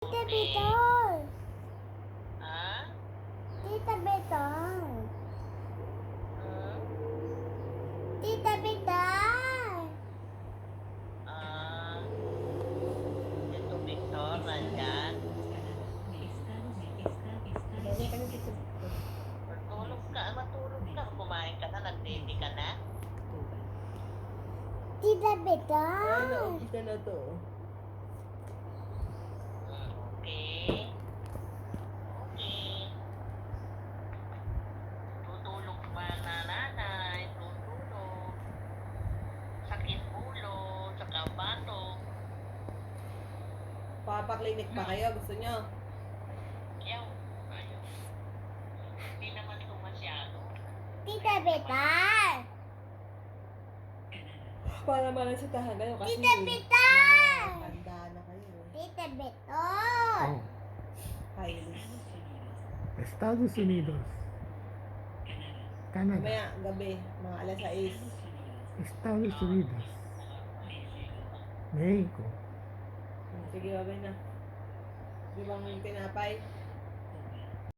Tita Beton! Ah? Tita Beton! Hmm? Tita Beton! Ah? Ito, Victor, nandyan. Matulog ka. Kumain ka na, nag-baby ka na. Tita Beton! Isa na to. Okay. Okay. Tutulog pa na nanay. Tutulog. Sakit ulo. Tsaka batok. Papaklinik pa kayo, gusto nyo? Yaw. Ayaw. Hindi naman ito masyado. Tita Beton! Para malasitahan kayo kasi Tita Beton! handa na kayo. Tita Beton! Oh, Highly. Estados Unidos, Canada, Mamaya, gabi, mga alas 6. Estados Unidos, Mexico, Sige, babay na. Di bang tinapay?